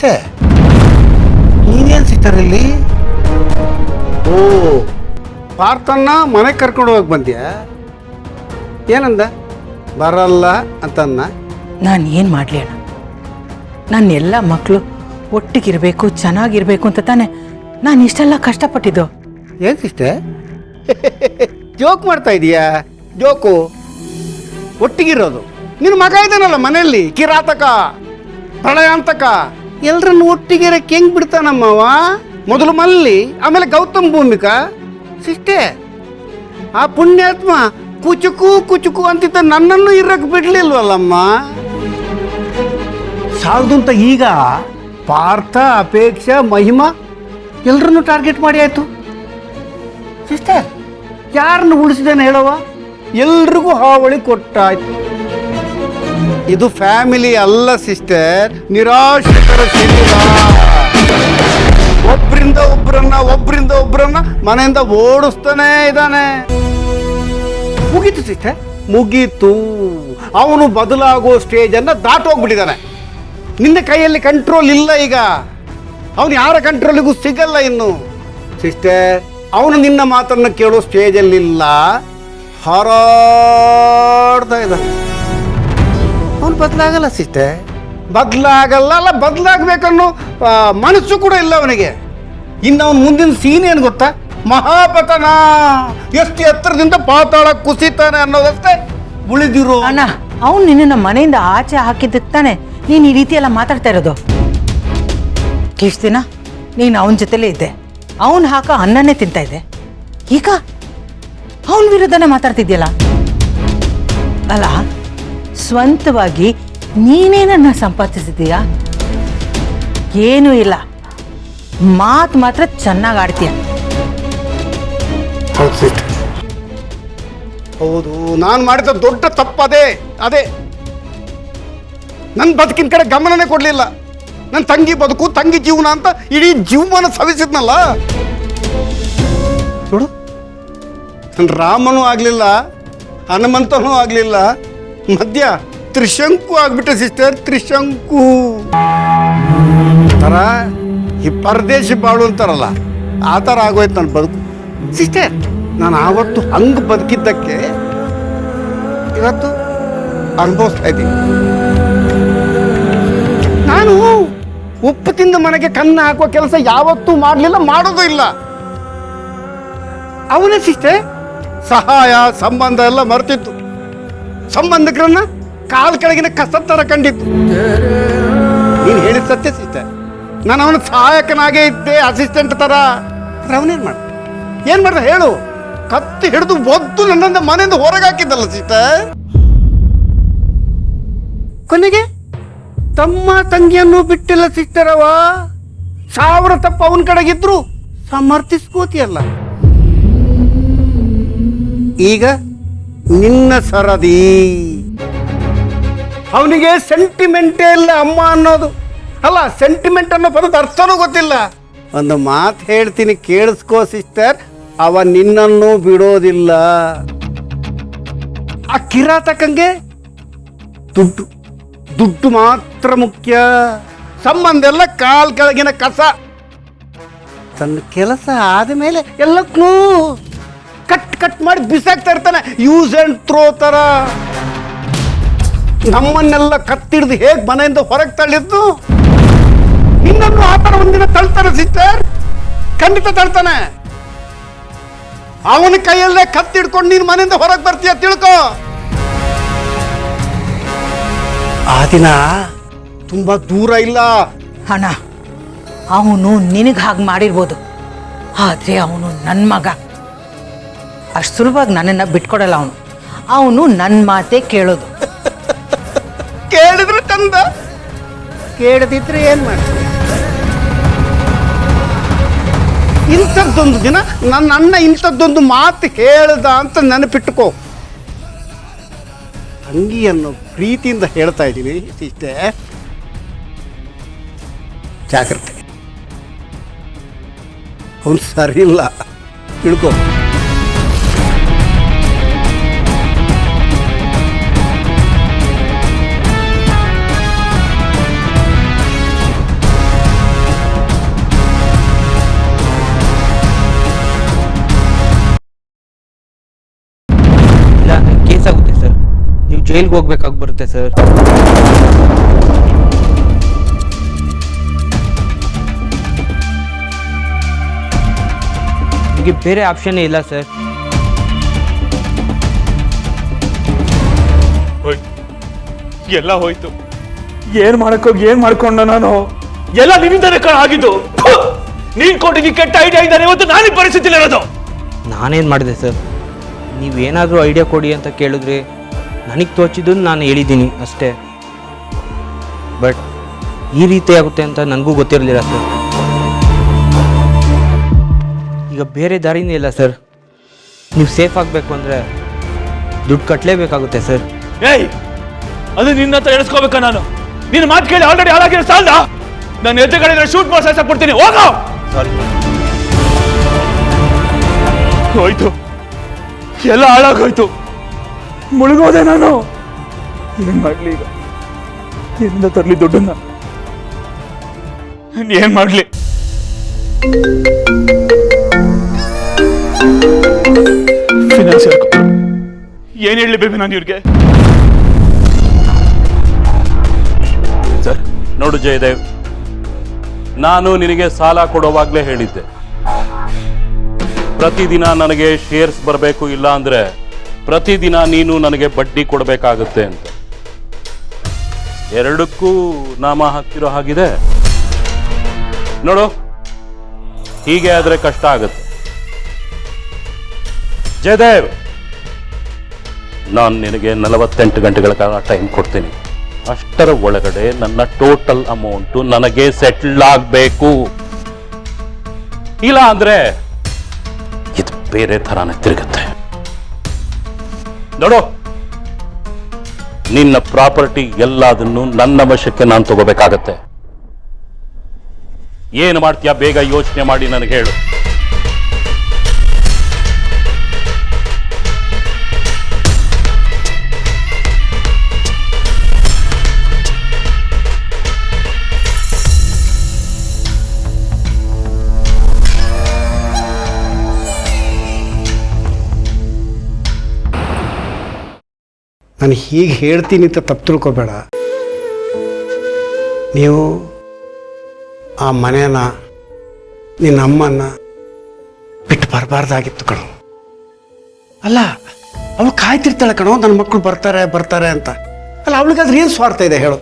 Sister, ನೀನೇನು sister ಇಲ್ಲಿ? ಓ, ಪಾರ್ಥನ್ನ ಮನೆಗೆ ಕರ್ಕೊಂಡು ಹೋಗಕ್ಕೆ ಬಂದ್ಯಾ? ಏನಂದ? ಬರಲ್ಲ ಅಂತನ್ನ. ನಾನು ಏನು ಮಾಡಲಿ ಅಣ್ಣ, ನನ್ನ ಎಲ್ಲ ಮಕ್ಕಳು ಒಟ್ಟಿಗಿರಬೇಕು, ಚೆನ್ನಾಗಿರ್ಬೇಕು ಅಂತ ತಾನೆ ನಾನು ಇಷ್ಟೆಲ್ಲ ಕಷ್ಟಪಟ್ಟಿದ್ದು. ಏನು ಸಿಸ್ಟರ್ ಜೋಕ್ ಮಾಡ್ತಾ ಇದೀಯಾ? ಜೋಕು ಒಟ್ಟಿಗಿರೋದು. ನಿನ್ನ ಮಗ ಇದ್ದಾನಲ್ಲ ಮನೆಯಲ್ಲಿ, ಕಿರಾತಕ ಪ್ರಳಯಾಂತಕ, ಎಲ್ರನ್ನು ಒಟ್ಟಿಗಿರಕ್ಕೆ ಹೆಂಗ್ ಬಿಡ್ತಾನಮ್ಮವ? ಮೊದಲು ಮಲ್ಲಿ, ಆಮೇಲೆ ಗೌತಮ್ ಭೂಮಿಕಾ. ಸಿಸ್ಟರ್, ಆ ಪುಣ್ಯಾತ್ಮ ಕುಚುಕು ಕುಚುಕು ಅಂತಿದ್ದ ನನ್ನನ್ನು ಇರಕ್ಕೆ ಬಿಡ್ಲಿಲ್ವಲ್ಲಮ್ಮ. ಸಾಲದು ಅಂತ ಈಗ ಪಾರ್ಥ, ಅಪೇಕ್ಷಾ, ಮಹಿಮಾ ಎಲ್ರನ್ನು ಟಾರ್ಗೆಟ್ ಮಾಡಿ ಆಯ್ತು. ಸಿಸ್ಟರ್, ಯಾರನ್ನು ಉಳಿಸಿದೇನೆ ಹೇಳವ? ಎಲ್ರಿಗೂ ಹಾವಳಿ ಕೊಟ್ಟಾಯ್ತು. ಇದು ಫ್ಯಾಮಿಲಿ ಅಲ್ಲ ಸಿಸ್ಟರ್, ನಿರಾಶ್ರಿತರ ಶಿಬಿರ. ಒಬ್ರಿಂದ ಒಬ್ರನ್ನ ಮನೆಯಿಂದ ಓಡಿಸ್ತಾನೆ ಇದ್ದಾನೆ. ಮುಗೀತು ಸಿಸ್ಟರ್, ಮುಗೀತು. ಅವನು ಬದಲಾಗೋ ಸ್ಟೇಜನ್ನು ದಾಟೋಗ್ಬಿಟ್ಟಿದ್ದಾನೆ. ನಿನ್ನ ಕೈಯಲ್ಲಿ ಕಂಟ್ರೋಲ್ ಇಲ್ಲ ಈಗ. ಅವನು ಯಾರ ಕಂಟ್ರೋಲಿಗೂ ಸಿಗಲ್ಲ ಇನ್ನು. ಸಿಸ್ಟರ್, ಅವನು ನಿನ್ನ ಮಾತನ್ನು ಕೇಳೋ ಸ್ಟೇಜಲ್ಲಿಲ್ಲ, ಹಾರಾಡ್ತಾ ಇದ್ದಾನೆ. ಅವನು ಬದಲಾಗಲ್ಲ ಸಿಸ್ಟರ್, ಬದಲಾಗಲ್ಲ. ಬದಲಾಗಬೇಕನ್ನೋ ಮನಸ್ಸು ಕೂಡ ಇಲ್ಲ ಅವನಿಗೆ. ಇನ್ನು ಅವನು ಮುಂದಿನ ಸೀನ್ ಏನು ಗೊತ್ತಾ? ಮಹಾಪತನ. ಎಷ್ಟು ಎತ್ತರದಿಂದ ಪಾತಾಳ ಕುಸಿತಾನೆ ಅನ್ನೋದಷ್ಟೇ ಉಳಿದಿರೋ. ಅಣ್ಣ, ಅವನು ನಿನ್ನ ಮನೆಯಿಂದ ಆಚೆ ಹಾಕಿದ್ದಕ್ಕೆ ತಾನೆ ನೀನು ಈ ರೀತಿ ಎಲ್ಲ ಮಾತಾಡ್ತಾ ಇರೋದು. ಇಷ್ಟು ದಿನ ನೀನು ಅವನ ಜೊತೆಲೇ ಇದ್ದೆ, ಅವನು ಹಾಕ ಅನ್ನನೇ ತಿಂತಾ ಇದ್ದೆ. ಈಗ ಅವನ ವಿರುದ್ಧನೇ ಮಾತಾಡ್ತಿದ್ಯಲ್ಲ. ಅಲ್ಲ, ಸ್ವಂತವಾಗಿ ನೀನೇನನ್ನ ಸಂಪಾದಿಸಿದೀಯಾ? ಏನೂ ಇಲ್ಲ, ಮಾತು ಮಾತ್ರ ಚೆನ್ನಾಗಿ ಆಡ್ತೀಯ. ಹೌದು, ನಾನು ಮಾಡಿದ ದೊಡ್ಡ ತಪ್ಪದೇ. ನನ್ನ ಬದುಕಿನ ಕಡೆ ಗಮನನೇ ಕೊಡಲಿಲ್ಲ. ನನ್ನ ತಂಗಿ ಬದುಕು, ತಂಗಿ ಜೀವನ ಅಂತ ಇಡೀ ಜೀವನ ಸವಿಸಿದ್ನಲ್ಲ. ನೋಡು, ನನ್ನ ರಾಮನೂ ಆಗಲಿಲ್ಲ, ಹನುಮಂತನೂ ಆಗಲಿಲ್ಲ, ಮಧ್ಯ ತ್ರಿಶಂಕು ಆಗ್ಬಿಟ್ಟೆ ಸಿಸ್ಟರ್. ತ್ರಿಶಂಕು ಥರ ಈ ಪರದೇಶಿ ಬಾಳು ಅಂತಾರಲ್ಲ, ಆ ಥರ ಆಗೋಯ್ತು ನನ್ನ ಬದುಕು ಸಿಸ್ಟರ್. ನಾನು ಆವತ್ತು ಹಂಗೆ ಬದುಕಿದ್ದಕ್ಕೆ ಇವತ್ತು ಅನುಭವಿಸ್ತಾ ಇದ್ದೀನಿ. ನಾನು ಉಪ್ಪು ತಿಂದ ಮನೆಗೆ ಕಣ್ಣು ಹಾಕುವ ಕೆಲಸ ಯಾವತ್ತೂ ಮಾಡಲಿಲ್ಲ, ಮಾಡೋದು ಇಲ್ಲ. ಅವನೇ ಸಿಸ್ಟರ್ ಸಹಾಯ ಸಂಬಂಧ ಎಲ್ಲ ಮರ್ತಿತ್ತು. ಸಂಬಂಧಿಕರನ್ನ ಕಾಲ್ ಕೆಳಗಿನ ಕಸ ತರ ಕಂಡಿತ್ತು. ನೀನು ಹೇಳಿದ ಸತ್ಯ ಸಿಸ್ಟರ್. ನಾನು ಅವನ ಸಹಾಯಕನಾಗೇ ಇದ್ದೆ, ಅಸಿಸ್ಟೆಂಟ್ ತರ. ಏನ್ ಮಾಡ್ದ ಹೇಳು? ಕತ್ತಿ ಹಿಡಿದು ಒದ್ದು ನನ್ನಿಂದ ಮನೆಯಿಂದ ಹೊರಗೆ ಹಾಕಿದ್ದಲ್ಲ ಸಿಸ್ಟರ್. ಕೊನೆಗೆ ತಮ್ಮ ತಂಗಿಯನ್ನು ಬಿಟ್ಟಿಲ್ಲ ಸಿಸ್ಟರ್. ಅವ 1000 ತಪ್ಪು ಅವನ ಕಡೆಗಿದ್ರು ಸಮರ್ಥಿಸ್ಕೋತಿಯಲ್ಲ. ಈಗ ನಿನ್ನ ಸರದಿ. ಅವನಿಗೆ ಸೆಂಟಿಮೆಂಟೇ ಇಲ್ಲ ಅಮ್ಮ ಅನ್ನೋದು. ಅಲ್ಲ, ಸೆಂಟಿಮೆಂಟ್ ಅನ್ನೋ ಪದದ ಅರ್ಥನೂ ಗೊತ್ತಿಲ್ಲ. ಒಂದು ಮಾತು ಹೇಳ್ತೀನಿ, ಕೇಳಿಸ್ಕೋ ಸಿಸ್ಟರ್. ಅವ ನಿನ್ನನ್ನು ಬಿಡೋದಿಲ್ಲ. ಆ ಕಿರಾತಕಂಗೆ ದುಡ್ಡು ಮಾತ್ರ ಮುಖ್ಯ. ಸಂಬಂಧ ಎಲ್ಲ ಕಾಲ್ ಕೆಳಗಿನ ಕಸ. ತನ್ನ ಕೆಲಸ ಆದಮೇಲೆ ಎಲ್ಲ ಕ್ಲೋಸ್. ಕಟ್ ಮಾಡಿ ಬಿಸಾಕ್ತಾ ಇರ್ತಾನೆ, ಯೂಸ್ ಅಂಡ್ ಥ್ರೋ ತರ. ನಮ್ಮನ್ನೆಲ್ಲ ಕತ್ತಿಡ್ದು ಹೇಗೆ ಮನೆಯಿಂದ ಹೊರಗೆ ತಳ್ಳಿದ್ದು, ನಿನ್ನನ್ನು ಆ ಥರ ಒಂದಿನ ತಳ್ತಾನೆ ಸಿಸ್ಟರ್. ಖಂಡಿತ ತಳ್ತಾನೆ. ಅವನ ಕೈಯಲ್ಲೇ ಕತ್ತಿಡ್ಕೊಂಡು ನೀನು ಮನೆಯಿಂದ ಹೊರಗೆ ಬರ್ತೀಯ ತಿಳ್ಕೊ. ಆ ದಿನ ತುಂಬಾ ದೂರ ಇಲ್ಲ. ಅಣ್ಣ, ಅವನು ನಿನಗೆ ಹಾಗೆ ಮಾಡಿರ್ಬೋದು, ಆದರೆ ಅವನು ನನ್ನ ಮಗ. ಅಷ್ಟು ಸುಲಭವಾಗಿ ನನ್ನನ್ನು ಬಿಟ್ಕೊಡಲ್ಲ. ಅವನು ನನ್ನ ಮಾತೇ ಕೇಳೋದು. ಕೇಳಿದ್ರೆ ಚಂದ, ಕೇಳದಿದ್ರೆ ಏನ್ ಮಾಡ್ತೀವಿ? ಇಂಥದ್ದೊಂದು ದಿನ ನನ್ನ ಅಣ್ಣ ಇಂಥದ್ದೊಂದು ಮಾತು ಹೇಳ್ದ ಅಂತ ನೆನಪಿಟ್ಟುಕೋ. ತಂಗಿಯನ್ನು ಪ್ರೀತಿಯಿಂದ ಹೇಳ್ತಾ ಇದ್ದೀನಿ ಇಷ್ಟೇ, ಜಾಗ್ರತೆ. ಅವನು ಸರಿ ಇಲ್ಲ, ತಿಳ್ಕೊ. ಜೈಲ್ಗೆ ಹೋಗ್ಬೇಕಾಗಿ ಬರುತ್ತೆ ಸರ್. ನನಗೆ ಬೇರೆ ಆಪ್ಷನ್ನೇ ಇಲ್ಲ ಸರ್. ಎಲ್ಲ ಹೋಯ್ತು. ಏನ್ ಮಾಡ್ಕೊಂಡ ನಾನು? ಎಲ್ಲ ನಿನ್ನಿಂದನೇ ಆಗಿದ್ದು. ನೀನ್ ಕೊಟ್ಟಿದ್ದ ಕೆಟ್ಟ ಐಡಿಯಾ ಇಂದಾನೆ ಇವತ್ತು ನಾನು ಈ ಪರಿಸ್ಥಿತಿಲಿ ಇರೋದು. ನಾನೇನು ಮಾಡಿದೆ ಸರ್? ನೀವೇನಾದರೂ ಐಡಿಯಾ ಕೊಡಿ ಅಂತ ಕೇಳಿದ್ರೆ ನನಗೆ ತೋಚಿದ್ದನ್ನು ನಾನು ಹೇಳಿದ್ದೀನಿ ಅಷ್ಟೇ. ಬಟ್ ಈ ರೀತಿ ಆಗುತ್ತೆ ಅಂತ ನನಗೂ ಗೊತ್ತಿರಲಿಲ್ಲ ಸರ್. ಈಗ ಬೇರೆ ದಾರಿನೇ ಇಲ್ಲ ಸರ್. ನೀವು ಸೇಫ್ ಆಗಬೇಕು ಅಂದರೆ ದುಡ್ಡು ಕಟ್ಟಲೇಬೇಕಾಗುತ್ತೆ ಸರ್. ಏಯ್, ಅದು ನಿನ್ನ ಹತ್ರ ಎಳಿಸ್ಕೋಬೇಕಾ ನಾನು? ನಿನ್ನ ಮಾತು ಕೇಳಿ ಆಲ್ರೆಡಿ ಹಾಳಾಗಿರೋ ಸಾಲ್ದ? ನಾನು ಎದುರುಗಡೆ ಶೂಟ್ ಮಾಡಿ ಕೊಡ್ತೀನಿ, ಹೋಗೋ. ಸಾರಿ. ಹೋಯ್ತು, ಎಲ್ಲ ಹಾಳಾಗೋಯ್ತು, ಮುಳುಗೋದೆ ನಾನು. ಏನ್ ಮಾಡ್ಲಿ ಈಗ? ಎಲ್ಲಿಂದ ತರ್ಲಿ ದುಡ್ಡನ್ನ? ಏನ್ ಮಾಡ್ಲಿ? ಫಿನಾನ್ಷಿಯಲ್ ಏನ್ ಹೇಳಲಿ ಬೇಬಿ ನಾನು ಇವ್ರಿಗೆ? ಸರ್ ನೋಡು ಜಯದೇವ್, ನಾನು ನಿನಗೆ ಸಾಲ ಕೊಡುವಾಗಲೇ ಹೇಳಿದ್ದೆ, ಪ್ರತಿದಿನ ನನಗೆ ಶೇರ್ಸ್ ಬರಬೇಕು, ಇಲ್ಲ ಅಂದ್ರೆ ಪ್ರತಿದಿನ ನೀನು ನನಗೆ ಬಡ್ಡಿ ಕೊಡಬೇಕಾಗುತ್ತೆ ಅಂತ. ಎರಡಕ್ಕೂ ನಾಮ ಹಾಕ್ತಿರೋ ಹಾಗಿದೆ. ನೋಡು, ಹೀಗೆ ಆದ್ರೆ ಕಷ್ಟ ಆಗುತ್ತೆ. ಜಯದೇವ್, ನಾನು ನಿನಗೆ 48 ಗಂಟೆಗಳ ಕಾಲ ಟೈಮ್ ಕೊಡ್ತೀನಿ. ಅಷ್ಟರ ಒಳಗಡೆ ನನ್ನ ಟೋಟಲ್ ಅಮೌಂಟು ನನಗೆ ಸೆಟ್ಲ್ ಆಗಬೇಕು. ಇಲ್ಲ ಅಂದ್ರೆ ಇದು ಬೇರೆ ಥರಾನೇ ತಿರುಗುತ್ತೆ. ನೋಡು, ನಿನ್ನ ಪ್ರಾಪರ್ಟಿ ಎಲ್ಲದನ್ನು ನನ್ನ ವಶಕ್ಕೆ ನಾನು ತಗೋಬೇಕಾಗತ್ತೆ. ಏನು ಮಾಡ್ತೀಯಾ ಬೇಗ ಯೋಚನೆ ಮಾಡಿ ನನಗೆ ಹೇಳು. ನಾನು ಹೀಗೆ ಹೇಳ್ತೀನಿ ಅಂತ ತಪ್ಪು ತಿಳ್ಕೊಬೇಡ. ನೀವು ಆ ಮನೇನ, ನಿನ್ನ ಅಮ್ಮನ್ನ ಬಿಟ್ಟು ಬರಬಾರ್ದಾಗಿತ್ತು ಕಣೋ. ಅಲ್ಲ, ಅವಳು ಕಾಯ್ತಿರ್ತಾಳೆ ಕಣೋ, ನನ್ನ ಮಕ್ಕಳು ಬರ್ತಾರೆ ಬರ್ತಾರೆ ಅಂತ. ಅಲ್ಲ, ಅವಳಿಗಾದ್ರೆ ಏನು ಸ್ವಾರ್ಥ ಇದೆ ಹೇಳು?